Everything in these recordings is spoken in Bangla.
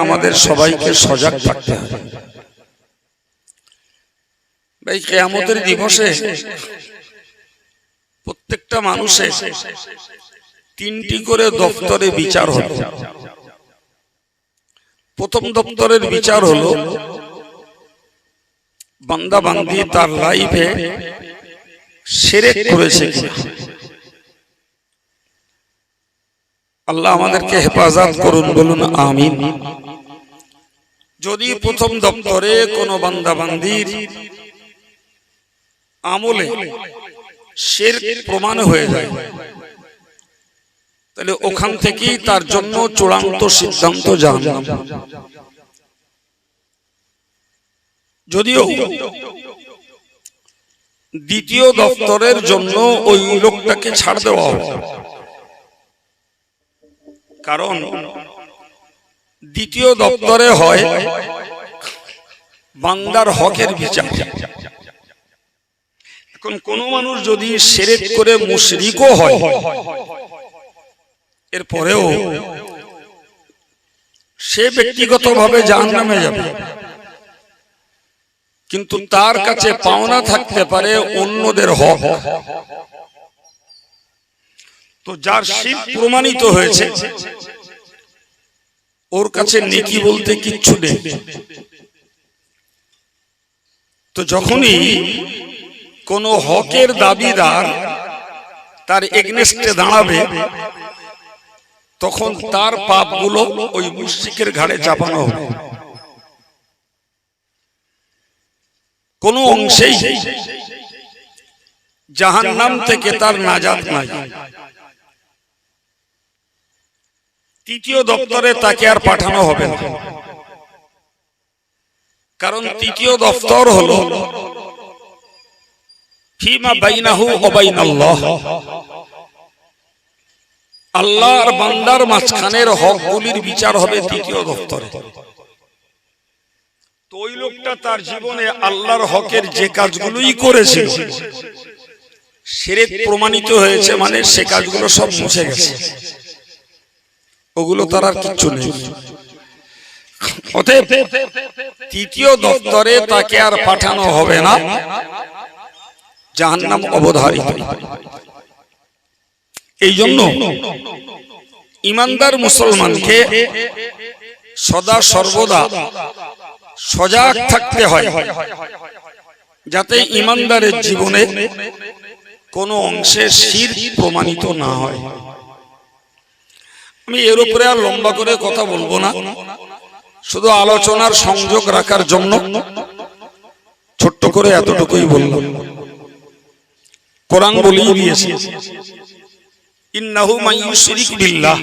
আমাদের সবাইকে সজাগ থাকতে হবে। ভাই, কিয়ামতের দিবসে প্রত্যেকটা মানুষের 3টি করে দপ্তরে বিচার হবে। প্রথম দপ্তরের বিচার হলো বান্দা বান্দি তার লাইফে শিরক করেছে কিনা। আল্লাহ আমাদেরকে হেফাজত করুন, বলুন আমিন। যদি প্রথম দপ্তরে কোনো বান্দা বান্দির আমলে শিরক প্রমাণ হয়ে যায়, তাহলে ওখান থেকেই তার জন্য চূড়ান্ত সিদ্ধান্ত জাহান্নাম। যদিও দ্বিতীয় দপ্তরের জন্য ওই লোকটাকে ছাড় দেওয়া হবে, কারণ দ্বিতীয় দপ্তরে হয় বান্দার হকের বিচার। এখন কোন মানুষ যদি শিরক করে মুশরিকও হয়, এরপরেও সে ব্যক্তিগতভাবে জাহান্নামে যাবে, কিন্তু তার কাছে পাওনা থাকতে পারে অন্যদের হক। তো যার শিরক প্রমাণিত হয়েছে ওর কাছে নেকি বলতে কিচ্ছু নেই। তো যখনই কোন হকের দাবিদার তার এগনেস্টে দাঁড়াবে, তখন তার পাপগুলো ওই মুশরিকের ঘাড়ে চাপানো হবে। কোন অংশেই জাহান্নাম থেকে তার নাজাত নাই। তৃতীয় দপ্তরে তাকে আর পাঠানো হবে না, কারণ তৃতীয় দপ্তর হলো ফিমা বাইনাহু ওয়া বাইনাল্লাহ, আল্লাহ আর বান্দার মাঝখানের হকগুলির বিচার হবে তৃতীয় দপ্তরে। তো ওই লোকটা তার জীবনে আল্লাহর হকের যে কাজগুলোই করেছিল, শিরক প্রমাণিত হয়েছে মানে সে কাজগুলো সব মুছে গেছে, ওগুলো তার আর কিচ্ছু নেই। অতএব তৃতীয় দপ্তরে তাকে আর পাঠানো হবে না, জাহান্নাম অবধারিত। এই জন্য ইমানদার মুসলমানকে সদা সর্বদা সজাগ থাকতে হয়, যাতে ইমানদারের জীবনে কোনো অংশে শিরক প্রমাণিত না হয়। আমি এর উপরে আর লম্বা করে কথা বলবো না, শুধু আলোচনার সংযোগ রাখার জন্য ছোট্ট করে এতটুকুই বললাম। কোরআন বলেই দিয়েছে, ইন্নাহু মান ইউশরিক বিল্লাহ,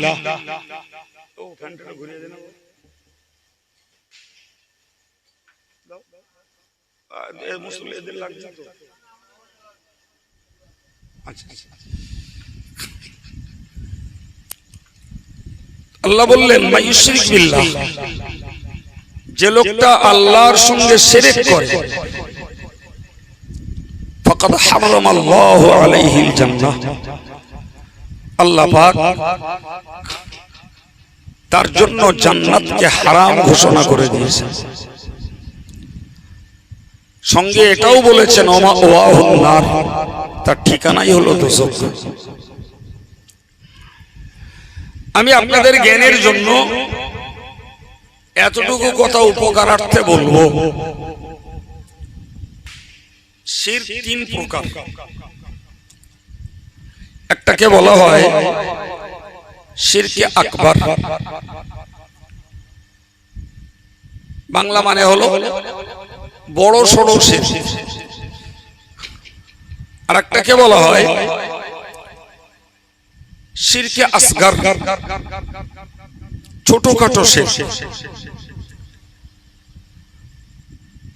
আল্লাহ বললেন মান ইউশরিক বিল্লাহ, যে লোকটা আল্লাহর সঙ্গে শিরক করে, ফাকাদ হারামাল্লাহু আলাইহিল জান্নাহ, আল্লাহ পাক তার জন্য জান্নাতকে হারাম ঘোষণা করে দিয়েছেন। সঙ্গে এটাও বলেছেন ওমা ওয়াহুন নার, তার ঠিকানাই হলো দোজখ। আমি আপনাদের জ্ঞানের জন্য এতটুকু কথা উপকারার্থে বলবো। শিরক 3 প্রকার। একটাকে বলা হয় শিরকে আকবার, বাংলা মানে হলো বড় সড়ো শিরক। আর একটাকে বলা হয় শিরকে আসগার, ছোটখাটো শিরক।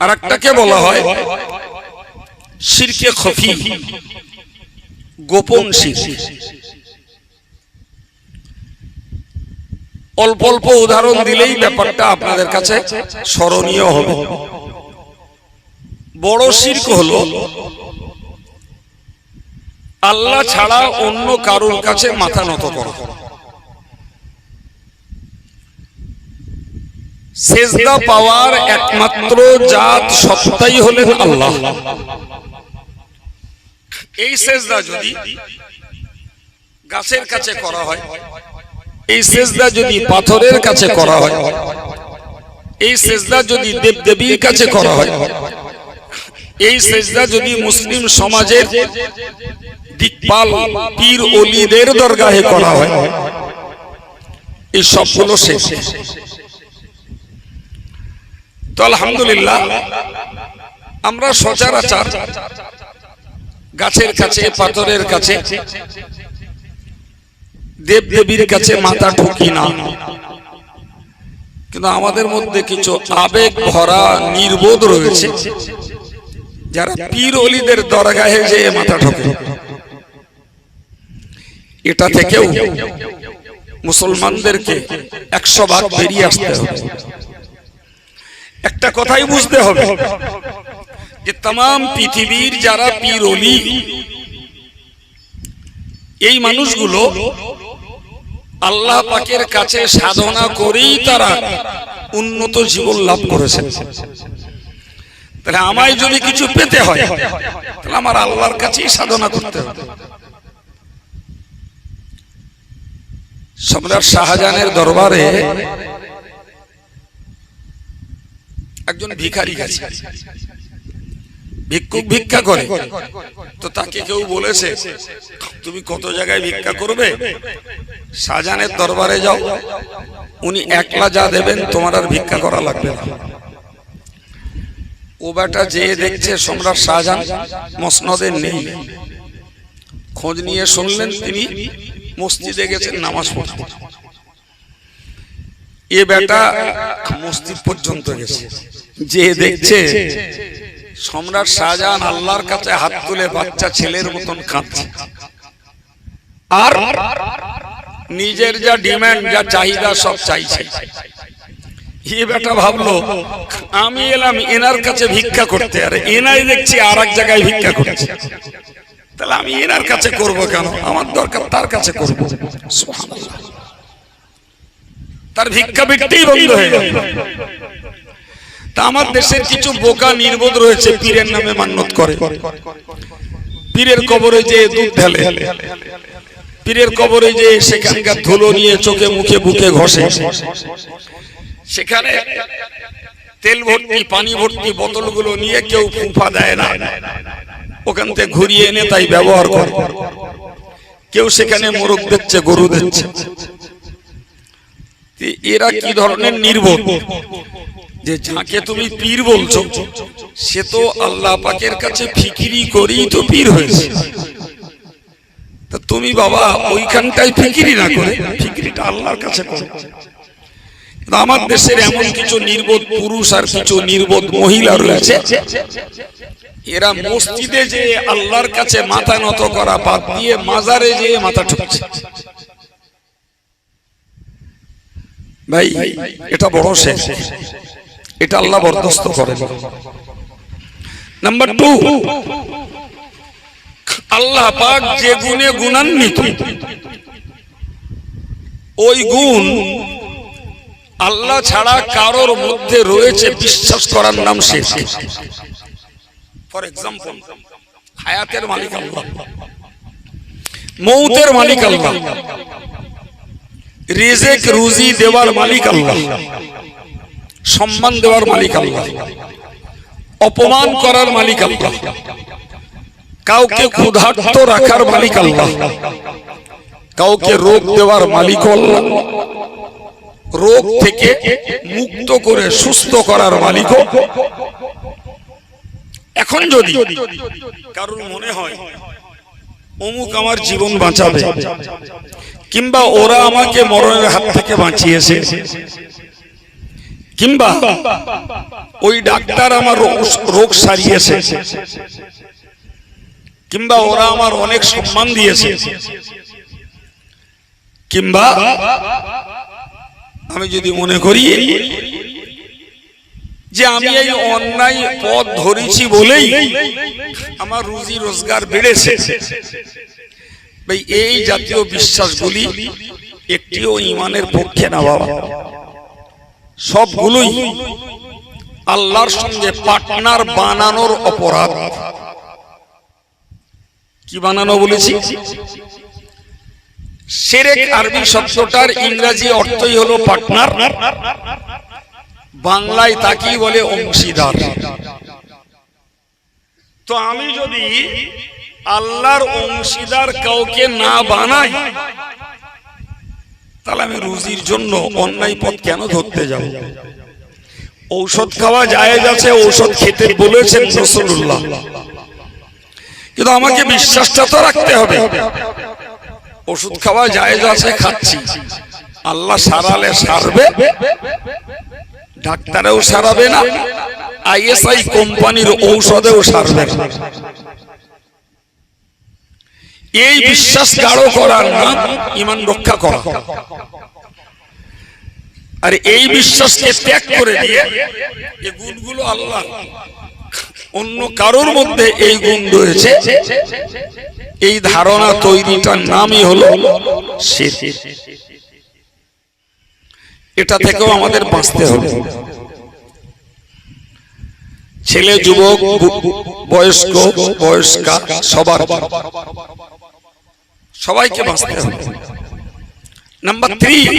আর একটাকে বলা হয় শিরকে খফি, গোপন শিরক। অল্প অল্প উদাহরণ দিলেই ব্যাপারটা আপনাদের কাছে স্মরণীয় হবে। বড় শিরক হলো আল্লাহ ছাড়া অন্য কারোর কাছে মাথা নত করা। সেজদা পাওয়ার একমাত্র জাত সত্তাই হলেন আল্লাহ। এই সেজদা যদি গাছের কাছে করা হয়, এই সেজদা যদি পাথরের কাছে করা হয়, এই সেজদা যদি দেবদেবীর কাছে করা হয়, এই সেজদা যদি মুসলিম সমাজের দিকপাল পীর ওলিদের দরগাহে করা হয়, এই সবগুলো শেষ। তো আলহামদুলিল্লাহ আমরা সচরাচর গাছের কাছে, পাথরের কাছে, দেবদেবীর কাছে মাথা ঠুকি না, কিন্তু আমাদের মধ্যে কিছু আবেগ ভরা নির্বোধ রয়েছে যারা পীর ওলিদের দরগাহে যেয়ে মাথা ঠোকে। এটা থেকেও মুসলমানদেরকে 100 ভাগ বেরিয়ে আসতে হবে। একটা কথাই বুঝতে হবে যে तमाम পৃথিবীর যারা পীর ওলি, এই মানুষগুলো আল্লাহ পাকের কাছে সাধনা করেই তারা উন্নত জীবন লাভ করেছেন। তাহলে আমায় যদি কিছু পেতে হয় তাহলে আমার আল্লাহর কাছেই সাধনা করতে হবে। সম্রাট শাহজাহানের দরবারে একজন ভিখারি গেছে, ভিক্ষুক ভিক্ষা করে। তো তাকে কেউ বলেছে তুমি কত জায়গায় ভিক্ষা করবে, শাহজাহানের দরবারে যাও, উনি একলা যা দেবেন তোমার আর ভিক্ষা করা লাগবে না। ও বেটা যেয়ে দেখছে সম্রাট শাহজাহান মসনদে নেই। খোঁজ নিয়ে শুনলেন তিনি মসজিদে গেছেন নামাজ পড়তে। এ বেটা মসজিদ পর্যন্ত গেছে, যে দেখছে সম্রাট শাহজাহান আল্লাহর কাছে হাত তুলে বাচ্চা ছেলের মতন কাঁদছে, আর নিজের যা ডিমান্ড, যা চাহিদা সব চাইছে। এ বেটা ভাবলো আমি এলাম এনার কাছে ভিক্ষা করতে, আর এনাই দেখছি আর এক জায়গায় ভিক্ষা করছে, তাহলে আমি এনার কাছে করব কেন, আমার দরকার তার কাছে করব। সুবহানাল্লাহ, তার ভিক্ষা বিকতেই বন্ধ হয়ে গেল। তা আমার দেশের কিছু বোকা নির্বোধ রয়েছে, পীরের নামে মান্যত করে, পীরের কবরে যে দুধ ঢালে, পীরের কবরে যে সেখানকার ধুলো নিয়ে চোখে মুখে বুকে ঘষে, সেখানে তেল ভর্তি পানি ভর্তি বোতলগুলো নিয়ে কেউ ফুফা দেয় না, ওখান থেকে ঘুরিয়ে এনে তাই ব্যবহার করে। কেউ সেখানে মোরগ দিচ্ছে, গরু দিচ্ছে। এরা কি ধরনের নির্বোধ যে যাকে তুমি পীর বলছো সে তো আল্লাহ পাকের কাছে ফিকিরি করেই তো পীর হয়েছে। তা তুমি বাবা ওইখানটাই ফিকিরি না করে ফিকিরিটা আল্লাহর কাছে করো। আমার দেশের এমন কিছু নির্বোধ পুরুষ আর কিছু নির্বোধ মহিলা রয়েছে, এরা মসজিদে যে আল্লাহর কাছে মাথা নত করা বাদ দিয়ে মাজারে যেয়ে মাথা ঠুকছে। ভাই এটা বড় শেষ, এটা আল্লাহ বরদাস্ত করে। নাম্বার 2, আল্লাহ পাক যে গুণে গুণান্বিত, ওই গুণ আল্লাহ ছাড়া কারোর মধ্যে রয়েছে বিশ্বাস করার নাম শিরক। ফর এক্সাম্পল, হায়াতের মালিক আল্লাহ, মৌতের মালিক আল্লাহ, রিজিক রুজি দেওয়ার মালিক আল্লাহ, সম্মান দেওয়ার মালিক আল্লাহ, অপমান করার মালিক আল্লাহ, কাউকে ক্ষুধার্ত রাখার মালিক আল্লাহ, কাউকে রোগ দেওয়ার মালিক আল্লাহ, রোগ থেকে মুক্ত করে সুস্থ করার মালিক। এখন যদি কারোর মনে হয় অমুক আমার জীবন বাঁচাবে, কিংবা ওরা আমাকে মরণের হাত থেকে বাঁচিয়েছে, কিংবা ওই ডাক্তার আমার রোগ সারিয়েছে, কিংবা ওরা আমার অনেক সম্মান দিয়েছে, কিংবা আমি যদি মনে করি যে আমি এই অন্যায় পথ ধরেছি বলেই আমার রুজি রোজগার বেড়েছে, ভাই এই জাতীয় বিশ্বাসগুলি একটিও ঈমানের পক্ষে না বাবা। সবগুলোই আল্লাহর সঙ্গে পার্টনার বানানোর অপরাধ। কি বানানো বলেছি? শিরক আরবি শব্দটার ইংরেজি অর্থই হলো পার্টনার, বাংলায় তাকেই বলে অংশীদার। তো আমি যদি আল্লাহর অংশীদার কাউকে না বানাই, তাহলে আমি রুজির জন্য অন্যায় পথ কেন ধরতে যাব? ঔষধ খাওয়া জায়েজ আছে, ঔষধ খেতে বলেছেন রাসূলুল্লাহ, কিন্তু আমাকে বিশ্বাসটা তো রাখতে হবে। ওষুধ খাওয়া জায়েজ আছে, খাচ্ছি, আল্লাহ সারালে সারবে, ডাক্তারেও সারাবে না, আইএসআই কোম্পানির ঔষধেও সারবে না। এই বিশ্বাস গাঢ় করার নাম ঈমান রক্ষা করা। আর এই বিশ্বাসকে ত্যাগ করে দিয়ে এই গুণগুলো আল্লাহ অন্য কারোর মধ্যে এই গুণ রয়েছে, এই ধারণা তৈরিটার নামই হলো শিরক। এটা থেকেও আমাদের বাঁচতে হবে। ছেলে, যুবক, বয়স্ক, বয়স্কা, সবাইকে বাঁচতে হবে। নাম্বার 3,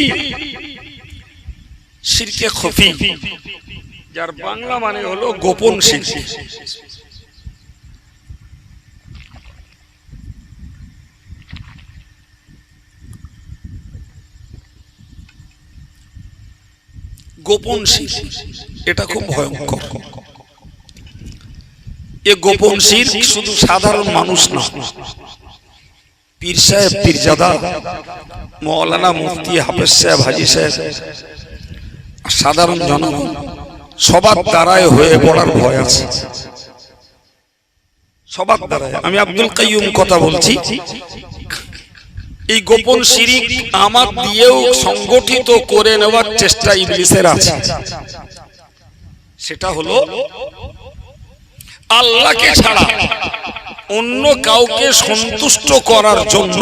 শিরকে খফি, যার বাংলা মানে হলো গোপন শিরক। গোপন শিরক এটা খুব ভয়ঙ্কর। এ গোপন শিরক শুধু সাধারণ মানুষ না, পীর সাহেব, পীরজাদা, মৌলানা, মুফতি, হাফেজ সাহেব, হাজী সাহেব, সাধারণ জনগণ সবার দ্বারাই হয়ে পড়ার ভয় আছে। সবার দ্বারাই। আমি আব্দুল কাইয়ুম কথা বলছি, এই গোপন শিরক আমার দিয়েও সংগঠিত করে নেওয়ার চেষ্টা ইবলিসের আছে। সেটা হলো আল্লাহকে ছাড়া অন্য কাউকে সন্তুষ্ট করার জন্য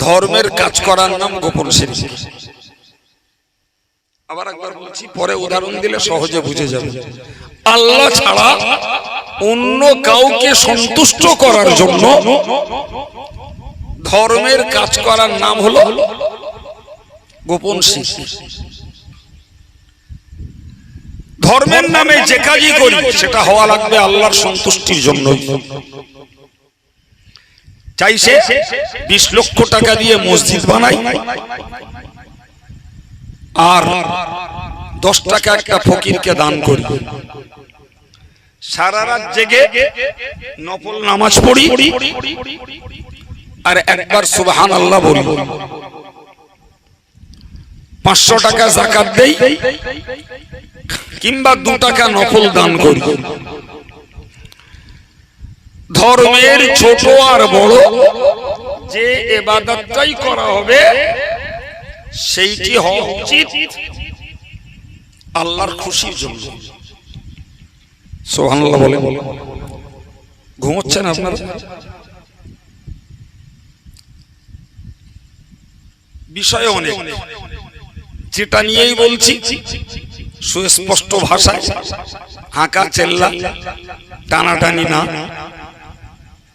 ধর্মের কাজ করার নাম গোপন শিরক। আবার একবার বলছি, পরে উদাহরণ দিলে সহজে বুঝে যাবে। আল্লাহ ছাড়া অন্য কাউকে সন্তুষ্ট করার জন্য ধর্মের কাজ করার নাম হলো গোপন শিরক। ধর্মের নামে যে কাজই করি সেটা হওয়া লাগবে আল্লাহর সন্তুষ্টির জন্য। চাইছে 20 লক্ষ টাকা দিয়ে মসজিদ বানাই, আর 10 টাকা একটা ফকিরকে দান করি, সারা রাত জেগে নফল নামাজ পড়ি, আর একবার সুবহানাল্লাহ বলি, 500 টাকা যাকাত দেই, কিংবা 2 টাকা নফল দান করি। ধর্মের ছোট আর বড় যে ইবাদতটাই করা হবে সেইটি হওয়া উচিত আল্লাহর খুশির জন্য। সুবহানাল্লাহ বলে। ঘুমোচ্ছেন আপনারা? বিষয় অনেক, যেটা নিয়েই বলছি সুস্পষ্ট ভাষায়, হাঁকা চেল্লা টানাটানি না,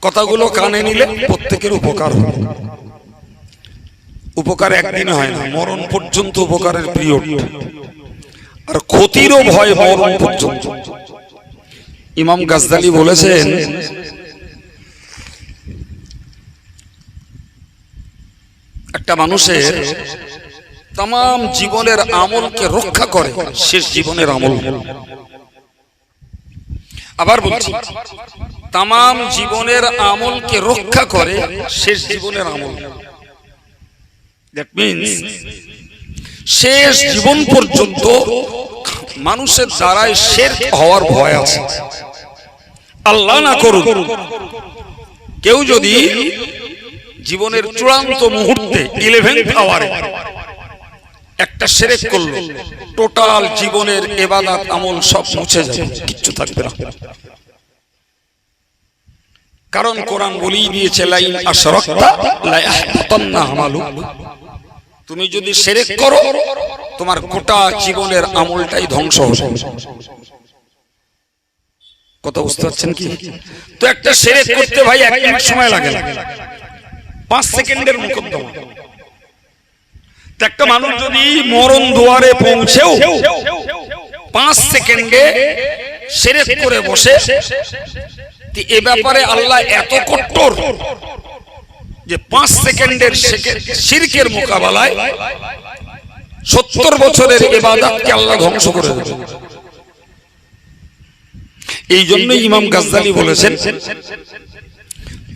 কথাগুলো কানে নিলে প্রত্যেকের উপকার হবে। উপকার একদিন হয় না, মরণ পর্যন্ত উপকারের পিরিয়ড, আর ক্ষতিরও ভয় মরণ পর্যন্ত। ইমাম গাজদালি বলেছেন, একটা মানুষের তাম জীবনের আমলকে রক্ষা করে শেষ জীবনের আমল। আবার বলছি, তাম জীবনের আমলকে রক্ষা করে শেষ জীবনের আমল। দ্যাট মিন্স শেষ জীবন পর্যন্ত মানুষের দ্বারায় শিরক হওয়ার ভয় আছে। আল্লাহ না করুক কেউ যদি জীবনের চূড়ান্ত মুহূর্তে 11th আওয়ারে একটা শিরক করলো, টোটাল জীবনের ইবাদত আমল সব মুছে যাবে, কিচ্ছু থাকবে না। কারণ কোরআন বলেই দিয়েছে, লাইন আশরাকতা লা ইয়াহবাতান্না আমালুক, তুমি যদি শিরক করো তোমার গোটা জীবনের আমলটাই ধ্বংস হবে। কথা বুঝতে পারছেন কি? তো একটা শিরক করতে ভাই 1 মিনিট সময় লাগে না, 5 সেকেন্ডের মুকদ্দমা। একটা মানুষ যদি মরণ দুয়ারে পৌঁছেও 5 সেকেন্ডে শিরক করে বসে, এ ব্যাপারে আল্লাহ এত কঠোর যে 5 সেকেন্ডের শিরকের মোকাবেলায় 70 বছরের ইবাদতকে আল্লাহ ধ্বংস করে দেবে। এই জন্য ইমাম গাজ্জালি বলেছেন,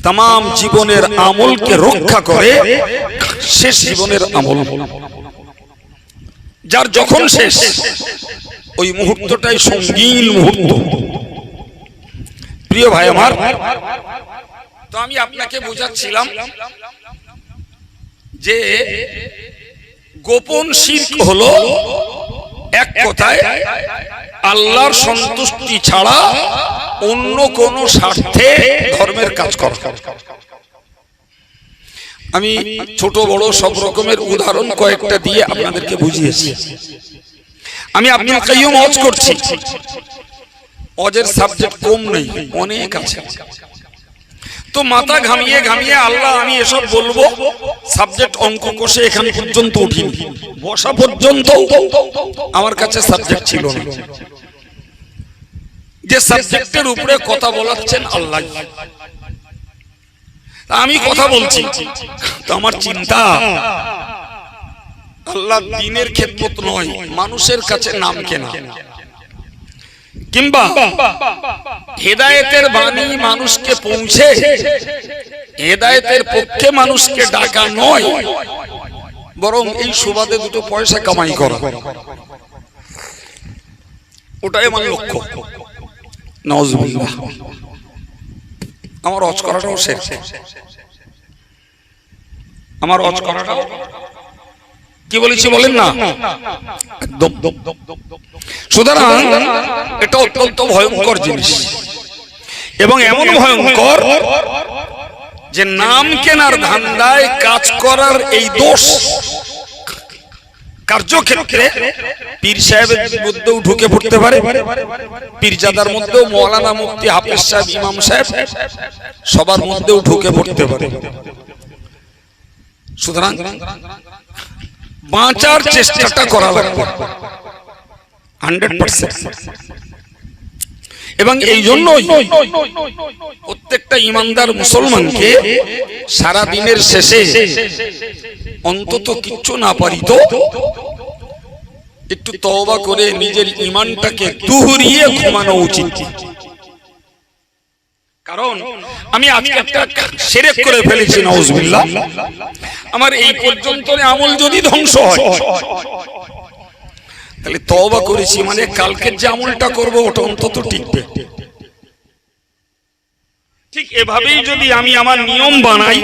तमाम জীবনের আমলকে রক্ষা করে শেষ জীবনের আমল। যার যখন শেষ ওই মুহূর্তটাই সঙ্গীন মুহূর্ত। প্রিয় ভাই আমার, তো আমি আপনাকে বোঝাচ্ছিলাম যে গোপন শিরক হলো এক কথায় আল্লাহর সন্তুষ্টি ছাড়া অন্য কোন স্বার্থে ধর্মের কাজ করা। আমি ছোট বড় সব রকমের উদাহরণ কয়েকটা দিয়ে আপনাদেরকে বুঝিয়েছি। আমি ইবনুল কাইয়্যিম হজ করছি, হজের সাবজেক্ট কম নেই, অনেক আছে। তো মাথা ঘামিয়ে ঘামিয়ে আল্লাহ আমি এসব বলবো, সাবজেক্ট অঙ্ক কষে এখানে পর্যন্ত উঠিনি, বসা পর্যন্ত আমার কাছে সাবজেক্ট ছিল না। যে সাবজেক্টের উপরে কথা বলাচ্ছেন আল্লাহ, আমি কথা বলছি। তো আমার চিন্তা, আল্লাহ দ্বীনের খেদমত নয়, মানুষের কাছে নাম কেনা, কিংবা হেদায়েতের বাণী মানুষকে পৌঁছে হেদায়েতের পক্ষে মানুষকে ডাকা নয়, বরং এই সুবাদে দুটো পয়সা কামাই করা, ওটাই আমার লক্ষ্য। নাউজুবিল্লাহ। আমার হজ করাটাও শেষ, আমার হজ করাটাও কি বলেছি বলেন না, একদম। সুতরাং এটা অত্যন্ত ভয়ঙ্কর জিনিস, এবং এমন ভয়ঙ্কর যে নাম কেনার ধান্দায় কাজ করার এই দোষ কার্যক্ষেত্রে পীর সাহেবের মধ্যেও ঢুকে পড়তে পারে, পীরজাদার মধ্যেও, মৌলানা মুফতি হাফেজ সাহেব ইমাম সাহেব সবার মধ্যেও ঢুকে পড়তে পারে। সুতরাং বাঁচার চেষ্টাটা করা লাগবে 100%। এবং এই জন্যই প্রত্যেকটা ইমানদার মুসলমানকে সারা দিনের শেষে অন্তত কিচ্ছু না পারি তো একটু তওবা করে নিজের ঈমানটাকে দুহরিয়ে ঘুমানো উচিত। কারণ আমি আজকে একটা শিরক করে ফেলেছি, নাউজুবিল্লাহ। আমার এই পর্যন্ত আমল যদি ধ্বংস হয়, তাহলে তওবা করেছি মানে কালকের যে আমলটা করব ওটা অন্তত টিকবে। ঠিক এভাবেই যদি আমি আমার নিয়ম বানাই,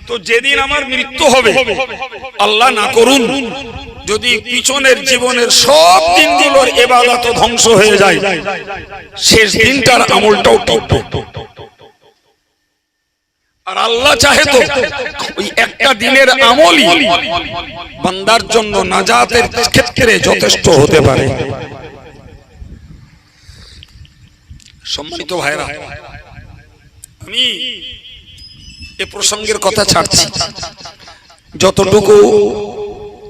তো যেদিন আমার মৃত্যু হবে, আল্লাহ না করুন যদি পিছনের জীবনের সব দিনগুলোর ইবাদত ধ্বংস হয়ে যায়, শেষ দিনটার আমলটাও টিকবে। আর আল্লাহ চাহে তো ওই একটা দিনের আমলই বান্দার জন্য নাজাতের ক্ষেত্রে যথেষ্ট হতে পারে। সম্মানিত ভাইরা, আমি এ প্রসঙ্গের কথা ছাড়ছি। যতটুকু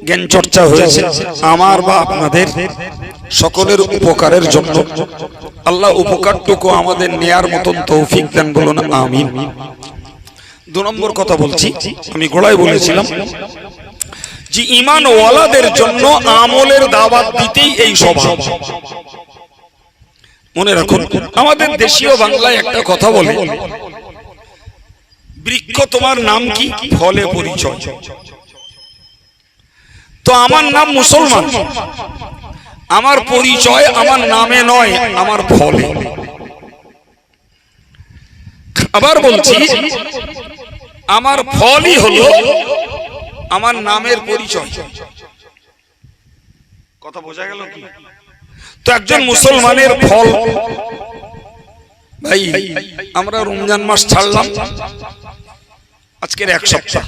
জ্ঞান চর্চা হয়েছে আমার বা আপনাদের সকলের উপকারের জন্য, আল্লাহ উপকারটুকু আমাদের নেয়ার মতন তৌফিক দেন, বলুন আমিন। 2 নম্বর কথা বলছি, আমি গোড়ায় বলেছিলাম যে ঈমান ওয়ালাদের জন্য আমলের দাওয়াত দিতেই এই সভা। মনে রাখুন, আমাদের দেশীয় বাংলায় একটা কথা বলে, বৃক্ষ তোমার নাম কি, ফলে পরিচয়। তো আমার নাম মুসলমান, আমার পরিচয় আমার নামে নয়, আমার ফলে। আবার বলছি, আমার ফলই হলো আমার নামের পরিচয়। কথা বোঝা গেল কি? তো একজন মুসলমানের ফল, ভাই আমরা রমজান মাস ছাড়লাম আজকের 1 সপ্তাহ,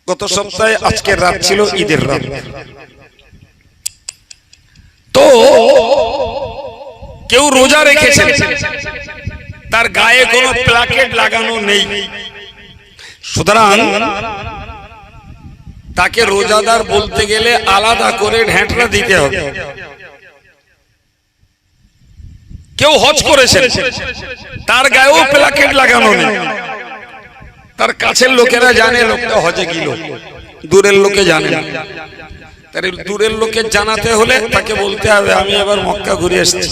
গত সপ্তাহে আজকের রাত ছিল ঈদের রাত। তো কেউ রোজা রেখেছেন, তার গায়ে কোনো প্লাকেট লাগানো নেই, সুতরাং তাকে রোজাদার বলতে গেলে আলাদা করে ঢ্যাঁটরা দিতে হবে। কেউ হজ করেছেন, তার গায়েও প্লাকেট লাগানো নেই, তার কাছের লোকেরা জানে লোকটা হজে গেল, দূরের লোকে জানে না। তার দূরের লোকে জানাতে হলে তাকে বলতে হবে আমি এবার মক্কা ঘুরে এসেছি।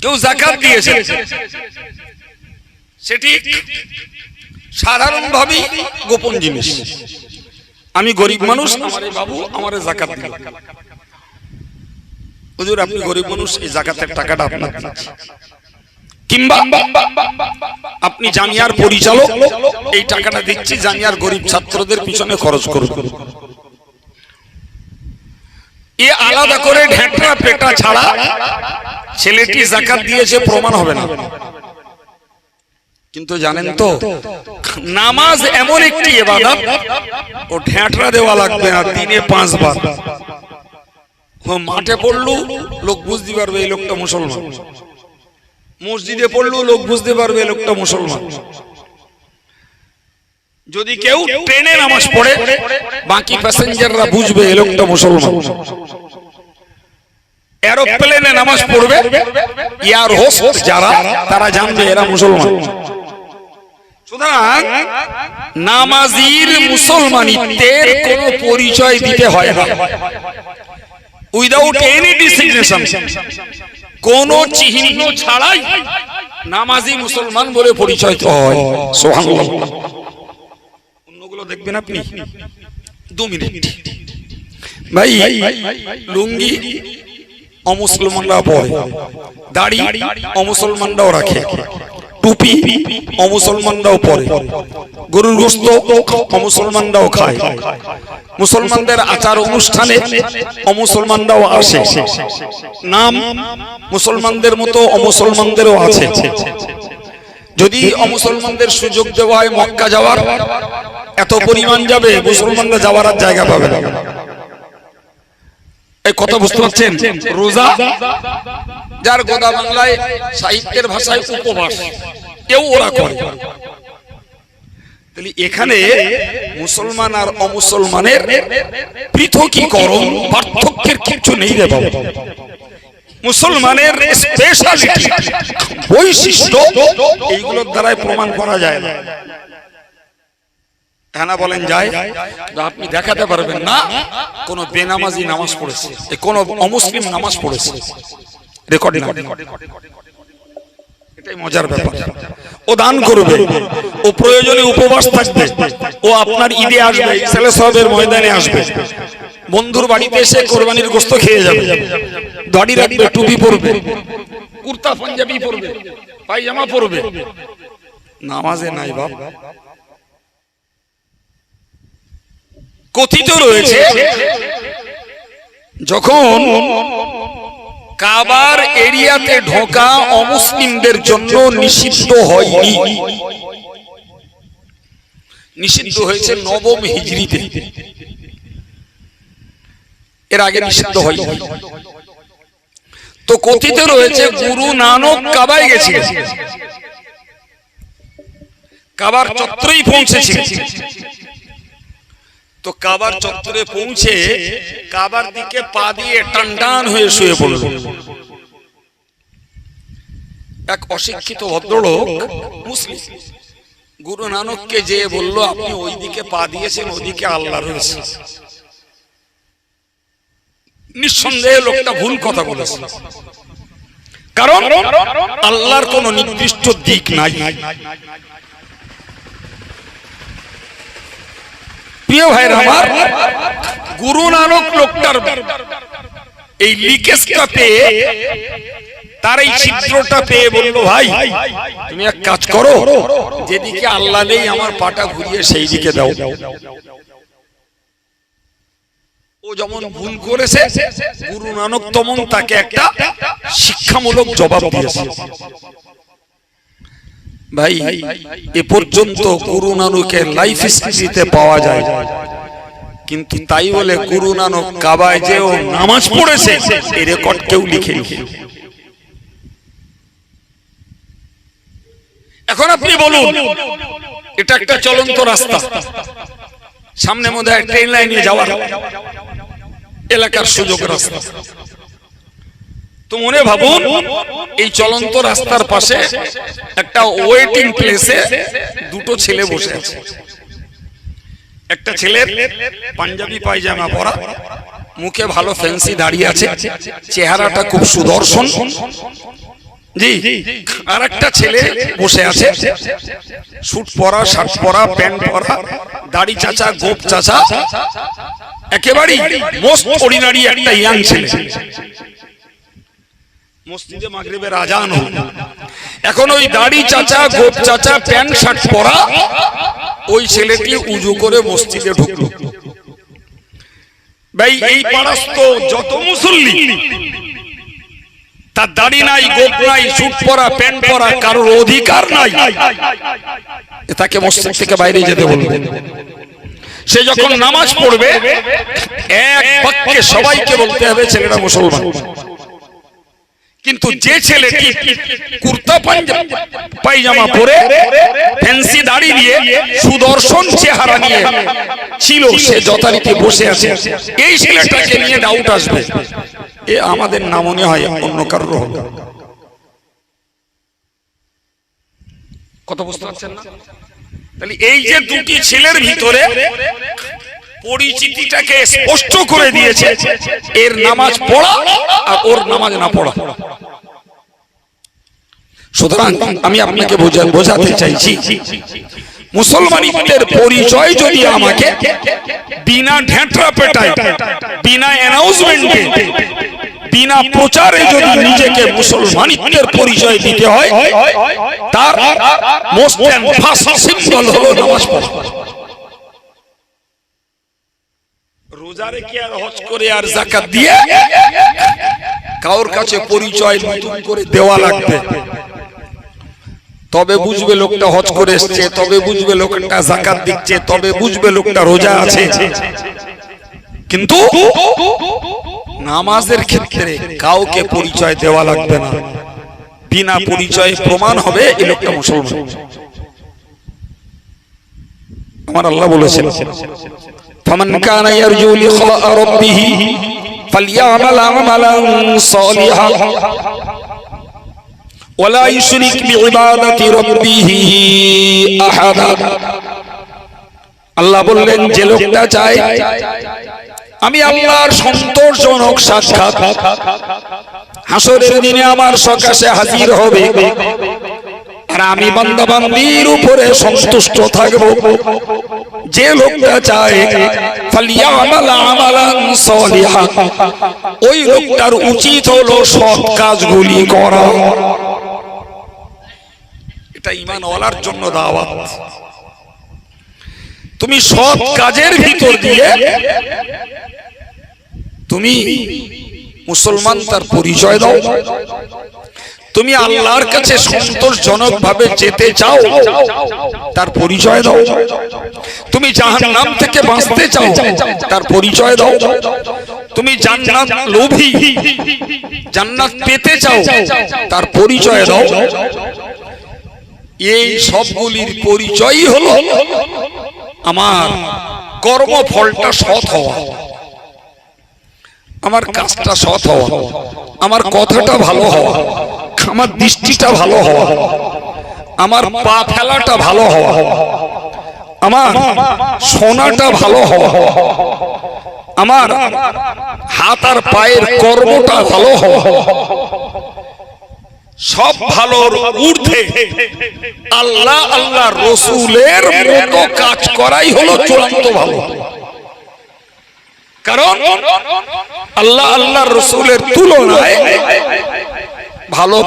কেউ যাকাত দিয়েছে, সেটি সাধারণভাবেই গোপন জিনিস। আমি গরিব মানুষ, আমারে বাবু আমারে যাকাত দিল। হুজুর আপনি গরিব মানুষ, এই যাকাতের টাকাটা আপনার। কিংবা আপনি জামিয়ার পরিচালক, এই টাকাটা দিচ্ছি জামিয়ার গরিব ছাত্রদের পিছনে খরচ করুন। এ আলাদা করে ঢেঁটরা পেটা ছাড়া ছেলেটি যাকাত দিয়েছে প্রমাণ হবে না। কিন্তু জানেন তো, নামাজ এমন একটি ইবাদত, ও ঢেঁটরা দেওয়া লাগবে না, দিনে 5 বার। মাঠে পড়লো লোক বুঝতে পারবে এই লোকটা মুসলমান, মসজিদে পড়লো লোক বুঝতে পারবে এই লোকটা মুসলমান। যদি কেউ ট্রেনে নামাজ পড়ে, বাকি প্যাসেঞ্জাররা বুঝবে এই লোকটা মুসলমান। এরোপ্লেনে নামাজ পড়বে, এয়ার হোস্ট যারা, তারা জানবে এরা মুসলমান। সুতরাং নামাজির মুসলমানিত্বের কোনো পরিচয় দিতে হয় না, উইদাউট এনি ডিসিগনেশন, কোন চিহ্ন ছাড়াই নামাজি মুসলমান বলে পরিচয় হয়। সুবহানাল্লাহ। অন্যগুলো দেখবেন আপনি 2 মিনিট। ভাই লুঙ্গি অমুসলমানরা পরে, দাড়ি অমুসলমানরাও রাখে, টুপি অমুসলমানরাও পরে, গরুর গোশত অমুসলমানরাও খায়, মুসলমানদের আচার অনুষ্ঠানে অমুসলমানরাও আসে, নাম মুসলমানদের মতো অমুসলমানদেরও আছে। যদি অমুসলমানদের সুযোগ দেওয়া হয় মক্কা যাওয়ার, এত পরিমাণ যাবে মুসলমানরা যাওয়ার আর জায়গা পাবে না। এই কথা বুঝতে পারছেন? রোজা, যার গোদা বাংলায় সাহিত্যের ভাষায় উপবাস, কেউ ওরা করে। তাহলে এখানে মুসলমান আর অমুসলমানের পৃথকীকরণ, পার্থক্যের কিছু নেই রে বাবা। মুসলমানের স্পেশালিটি, বৈশিষ্ট্য, এইগুলোর দ্বারাই প্রমাণ করা যায় না। হ্যাঁ বলেন যায়, আপনি দেখাতে পারবেন না কোন বেনামাজি নামাজ পড়েছে, কোন অমুসলিম নামাজ পড়েছে, রেকর্ড না। এটাই মজার ব্যাপার। ও দান করবে, ও প্রয়োজনে উপবাস থাকবে, ও আপনার ঈদে আসবে, ইসলাম সাহেবের ময়দানে আসবে, বন্ধুর বাড়িতে এসে কোরবানির গোশত খেয়ে যাবে, দাড়ি রাখবে, টুপি পরবে, কুর্তা পাঞ্জাবি পরবে, পায়জামা পরবে, নামাজে নাই বাপ। কথিত রয়েছে যখন কাবার এরিয়াতে ঢোকা অমুসলিমদের জন্য নিষিদ্ধ হয়নি, নিষিদ্ধ হয়েছে 9ম হিজরিতে, এর আগে নিষিদ্ধ হয়নি। তো কথিত রয়েছে গুরু নানক কাবায় গেছিলেন, কাবার চত্বরেই পৌঁছেছিলেন। তো কাবার চত্বরে পৌঁছে কাবার দিকে পা দিয়ে টান টান হয়ে শুয়ে পড়ল। এক অশিক্ষিত ভদ্রলোক মুসলিম গুরু নানককে যে বলল আপনি ওই দিকে পা দিয়েছেন, ওইদিকে আল্লাহ রয়েছে। নিঃসন্দেহে লোকটা ভুল কথা বলেছে, কারণ আল্লাহর কোন নির্দিষ্ট দিক নাই। প্রিয় ভাইরা আমার, গুরু নানক লোকটার এই লিকেজটা পেয়ে, তার এই ছিদ্রটা পেয়ে বলল ভাই তুমি এক কাজ করো, যেদিকে আল্লাহ নেই আমার পাটা ঘুরিয়ে সেই দিকে দাও। ও যেমন ভুল করেছে, গুরু নানক তেমন তাকে একটা শিক্ষামূলক জবাব দিয়েছে। ভাই এ পর্যন্ত গুরু নানকের লাইফ হিস্ট্রিতে পাওয়া যায়, কিন্তু তাই বলে গুরু নানক কাবায় যেও নামাজ পড়েছে এই রেকর্ড কেউ লিখেনি। এখন আপনি বলুন, এটা একটা চলন্ত রাস্তা, সামনে মধ্যে ট্রেন লাইনে যাওয়ার এলাকার সুযোগ রাস্তা, তো মনে ভাবুন এই চলন্ত রাস্তার পাশে একটা ওয়েটিং প্লেসে দুটো ছেলে বসে আছে। একটা ছেলের পাঞ্জাবি পায়জামা পরা, মুখে ভালো ফ্যান্সি দাঁড়িয়ে আছে, চেহারাটা খুব সুদর্শন, জি। আর একটা ছেলে বসে আছে, স্যুট পরা, শার্ট পরা, প্যান্ট পরা, দাড়ি চাচা, গোপ চাচা, একেবারেই মোস্ট অর্ডিনারি একটা ইয়াং ছেলে। মসজিদে মাগরিবের আজান হলো, এখন ওই দাড়ি চাচা, গোপ চাচা, প্যান্ট শার্ট পরা ওই ছেলেটি উজু করে মসজিদে ঢুকলো। ভাই এই পাড়াস্ত যত মুসল্লি, তার দাড়ি নাই, গোপ নাই, স্যুট পরা, প্যান্ট পরা, কারোর অধিকার নাই তাকে মসজিদ থেকে বাইরে যেতে বলবে। সে যখন নামাজ পড়বে এক বাক্যে সবাইকে বলতে হবে ছেলেটা মুসলমান। কিন্তু যে ছেলেটি কুর্তা পায়জামা পরে, ফ্যান্সি দাড়ি দিয়ে, সুদর্শন চেহারা নিয়ে ছিল, সে যথারীতি বসে আছে, এই ছেলেটাকে নিয়ে ডাউট আসবে, এ আমাদের না মনে হয় অন্য কারোর হবে। কথা বুঝতে পারছেন না? তাহলে এই যে দুটি ছেলের ভিতরে পরিচিতিটাকে স্পষ্ট করে দিয়েছে, এর নামাজ পড়া আর ওর নামাজ না পড়া। সুতরাং আমি আপনাকে বোঝাতে চাইছি, মুসলমানিত্বের পরিচয় যদি আমাকে বিনা ঢেঁটরা পেটায়, বিনা অ্যানাউন্সমেন্টে, বিনা প্রচারে যদি নিজেকে মুসলমানিত্বের পরিচয় দিতে হয়, তার মোস্ট এন্ড ফার্স্ট সিম্বল হলো নামাজ পড়া। রোজা রেখে আর হজ করে আর যাকাত দিয়ে কারোর কাছে পরিচয় নতুন করে দেওয়া লাগবে, তবে বুঝবে লোকটা হজ করে এসছে, তবে বুঝবে লোকটা যাকাত দিচ্ছে, তবে বুঝবে লোকটা রোজা আছে। কিন্তু নামাজের ক্ষেত্রে কাউকে পরিচয় দেওয়া লাগবে না, বিনা পরিচয়ে প্রমাণ হবে এই লোকটা মুসলমান। আমার আল্লাহ বলেছেন, ফামান কানা ইয়ারজু লিকা রাব্বিহি ফালইআমাল আমালান সালিহা ওয়ালা ইউশরিক বিইবাদাতি রাব্বিহি আহাদা। আল্লাহ বললেন, যে লোকটা চায় আমি আল্লাহর সন্তোষজনক সাক্ষাৎ, হাসরের দিনে আমার সকাশে হাজির হবে, আর আমি বান্দা বান্দির উপরে সন্তুষ্ট থাকব, যে লোকটা চায় ফালইআমাল আমালান সালিহা, ওই লোকটার উচিত হলো সৎ কাজগুলি করা। এটা ঈমানওয়ালার জন্য দাওয়াত। তুমি সৎ কাজের ভিতর দিয়ে তুমি মুসলমান তার পরিচয় দাও। তুমি আল্লাহর কাছে সন্তোষজনক ভাবে যেতে চাও, তার পরিচয় দাও। তুমি জাহান্নাম থেকে বাঁচতে চাও, তার পরিচয় দাও। তুমি জান্নাত লোভী, জান্নাত পেতে চাও, তার পরিচয় দাও। এই সবগুলির পরিচয়ই হলো আমার কর্মফলটা সৎ হওয়া, আমার কাজটা সৎ হওয়া, আমার কথাটা ভালো হওয়া, আমার দৃষ্টিটা ভালো হওয়া, আমার পা ফেলাটা ভালো হওয়া, আমার শোনাটা ভালো হওয়া, আমার হাত আর পায়ের কর্মটা ভালো হওয়া, সব ভালোর ঊর্ধ্বে আল্লাহ আল্লাহ রসুলের মতো কাজ করাই হলো চূড়ান্ত ভালো। কারণ আল্লাহ আল্লাহ রসুলের তুলনায় ভালো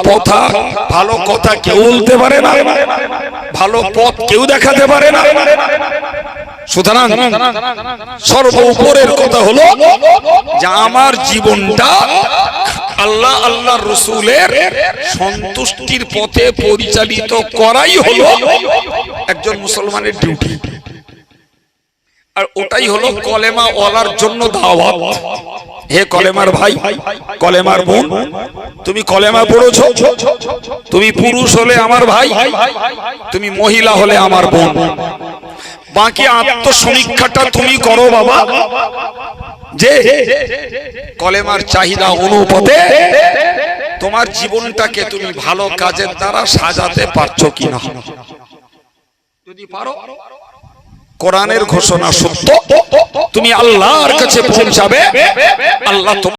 কথা কেউ বলতে পারে না, ভালো পথ কেউ দেখাতে পারে না। সুতরাং সর্বোপরের কথা হলো যে আমার জীবনটা আল্লাহ আল্লাহ রসুলের সন্তুষ্টির পথে পরিচালিত করাই হলো একজন মুসলমানের ডিউটি। আর ওটাই হলো কলেমা ওয়ালার জন্য দাওয়াত। হে কলেমার ভাই, কলেমার বোন, তুমি কলেমা পড়েছো, তুমি পুরুষ হলে আমার ভাই, তুমি মহিলা হলে আমার বোন। বাকি আত্মসমীক্ষাটা তুমি করো বাবা, যে কলেমার চাহিদা অনুপাতে তোমার জীবনটাকে তুমি ভালো কাজের দ্বারা সাজাতে পারছো কিনা। যদি পারো, কোরআনের ঘোষণা সত্য, তুমি আল্লাহর কাছে পৌঁছাবে, আল্লাহ